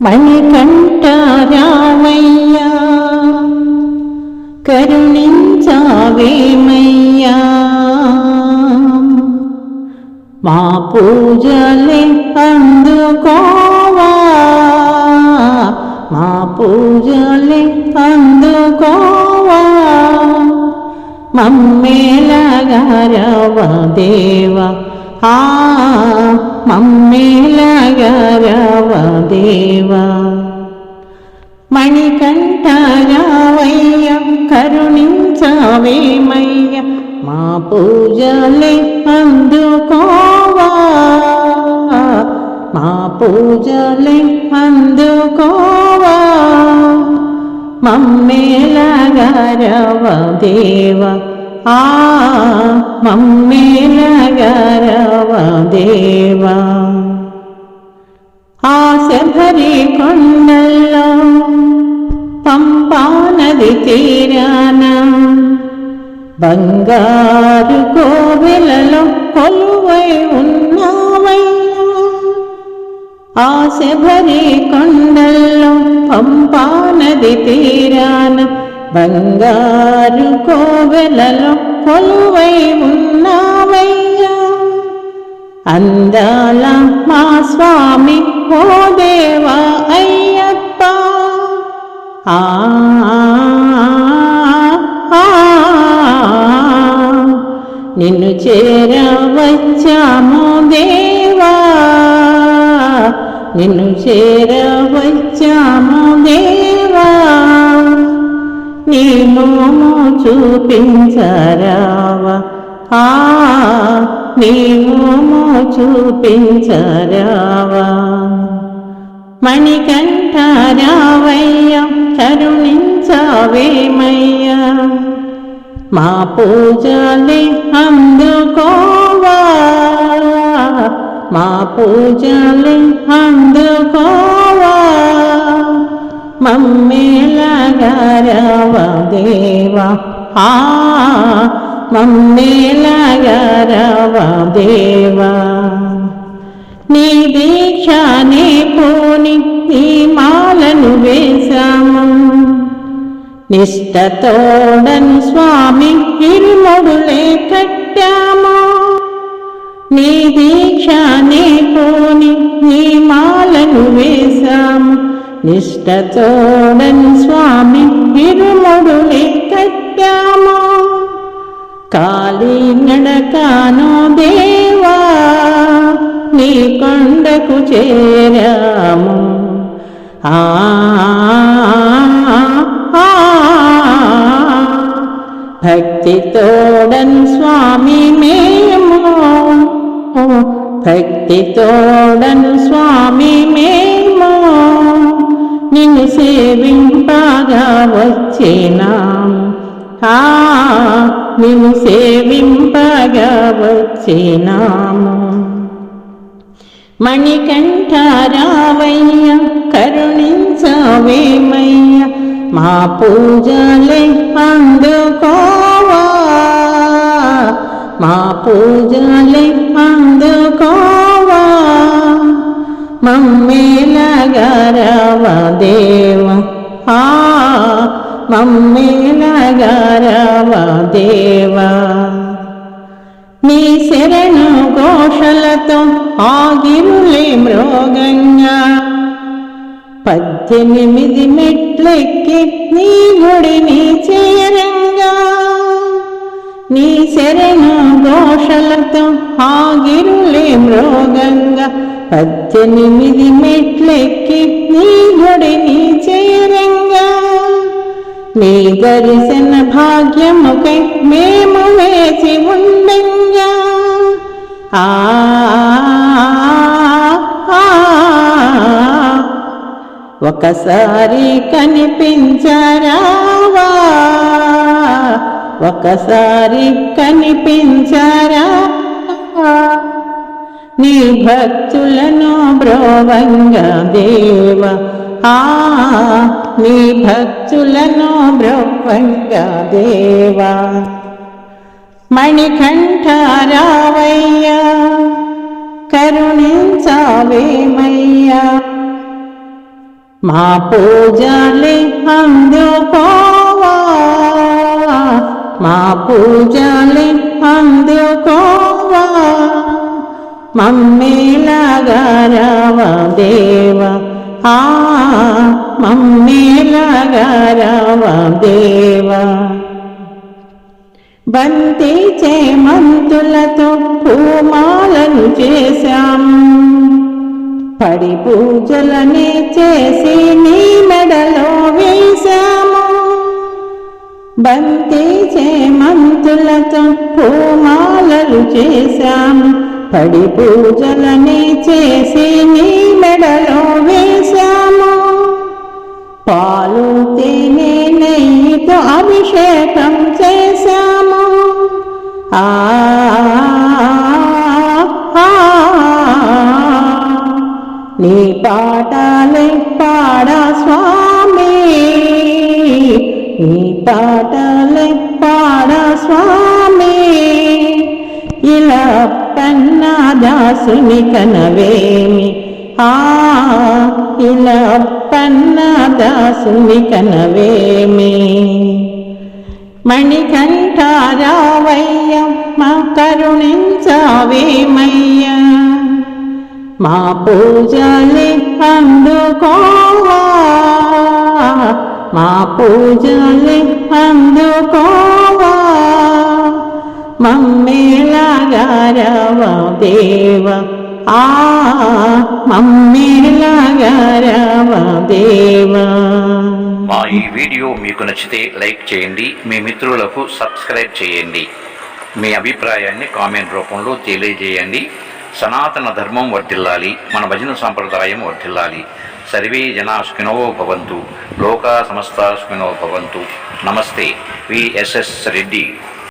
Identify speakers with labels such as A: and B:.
A: మణికంఠ రామయ్యా కరుణించావేమయ్యా మా పూజలే అందుకోవా మా పూజలే అందుకోవా మమ్మేలగరవ దేవా మమ్మేలగరవ దేవా మణికంఠ రావయ్య కరుణించవేమయ్య మా పూజలే అందుకోవా మా పూజలే అందుకోవా మమ్మేలగరవ దేవా మమ్మేలగరవ దేవా ఆశభరి కొండల్లో పంపా నది తీరాన బంగారు కోవెలలో కొలువై ఉన్నావయ్యా ఆశభరి కొండల్లో పంపా నది తీరాన బంగారు కోవెలలో కొలువై ఉన్నావయ్యా అందాల మా స్వామి ఓ దేవా అయ్యప్ప నిన్ను చేరవచ్చాము దేవా నిన్ను చేరవచ్చాము దేవా నీ మోము చూపించరావా నీ మోము చూపించరావా మణికంఠ రావయ్య కరుణించవేమయ్యా మా పూజలే అందుకోవా మా పూజలే అందుకోవా మమ్మేలగరవ దేవా మమ్మేలగరవ దేవా నీ దీక్ష నీ పూని నీ మాలను వేశాము నిష్టతోడను స్వామి ఇరుముడులే కట్టాము నీ దీక్ష నీ పూని నీ మాలను వేశాము నిష్టతోడను స్వామి ఇరుముడులే కట్టాము కాలి నడకాను దేవా నీ కొండకు చేరాము భక్తి తోడన్ స్వామి మేము భక్తి తోడన్ స్వామి మేము నిన్ను సేవింపగా వచ్చినాం నిన్ను సేవింపగా వచ్చినాము మణికంఠ రావయ్య కరుణించవేమయ్య మా పూజలే అందుకోవా మా పూజలే అందుకోవా మమ్మేలగరవ దేవా మమ్మేలగరవ దేవా నీ శరణు ఘోషలతో ఆగిరులే మృగంగా 18 మెట్లెక్కి నీ గుడిని చేరంగా నీ శరణు ఘోషలతో ఆగిరులే మృగంగా 18 మెట్లెక్కి నీ గుడిని చేరంగా నీ దర్శన భాగ్యముకై మేము వేచి ఉండంగా ఒకసారి కనిపించరావా ఒకసారి కనిపించరావా నీ భక్తులను బ్రోవంగా దేవా నీ భక్తులను బ్రోవంగా దేవా మణికంఠ రావయ్య కరుణించవేమయ్యా మా పూజలి అందుకోవా, మా పూజలి అందుకోవా, మమ్మేలాగా రావా దేవా, మమ్మేలాగా రావా దేవా. బంతి చేమంతులతో పూమాలను చేశాం, పడి పూజలనే చేసి నీ మెడలో వేశాము. బంతి చేమంతులతో పూమాలలు చేశాము, పడి పూజలనే చేసి నీ మెడలో వేశాము. పాలు తేనె నెయ్యితో అభిషేకం చేశాము. నీ పాటలే పాడా స్వామి, నీ పాటలే పాడా స్వామి. ఇలా పన్నా దాసుని కనవేమి, ఇలా పన్నా దాసుని కనవేమి. మణికంఠ రావయ్య మా కరుణించవేమయ్యా, మా పూజలి అందుకోవా, మా పూజలి అందుకోవా, మమ్మేలాగా రావా దేవా, మమ్మేలాగా రావా దేవా.
B: మా ఈ వీడియో మీకు నచ్చితే లైక్ చేయండి, మీ మిత్రులకు సబ్స్క్రైబ్ చేయండి, మీ అభిప్రాయాన్ని కామెంట్ రూపంలో తెలియజేయండి. సనాతన ధర్మం వర్ధిల్లాలి, మన భజన సాంప్రదాయం వర్ధిల్లాలి. సర్వే జనా సుఖినో భవంతు, లోకా సమస్తా సుఖినో భవంతు. నమస్తే, విఎస్ఎస్ రెడ్డి.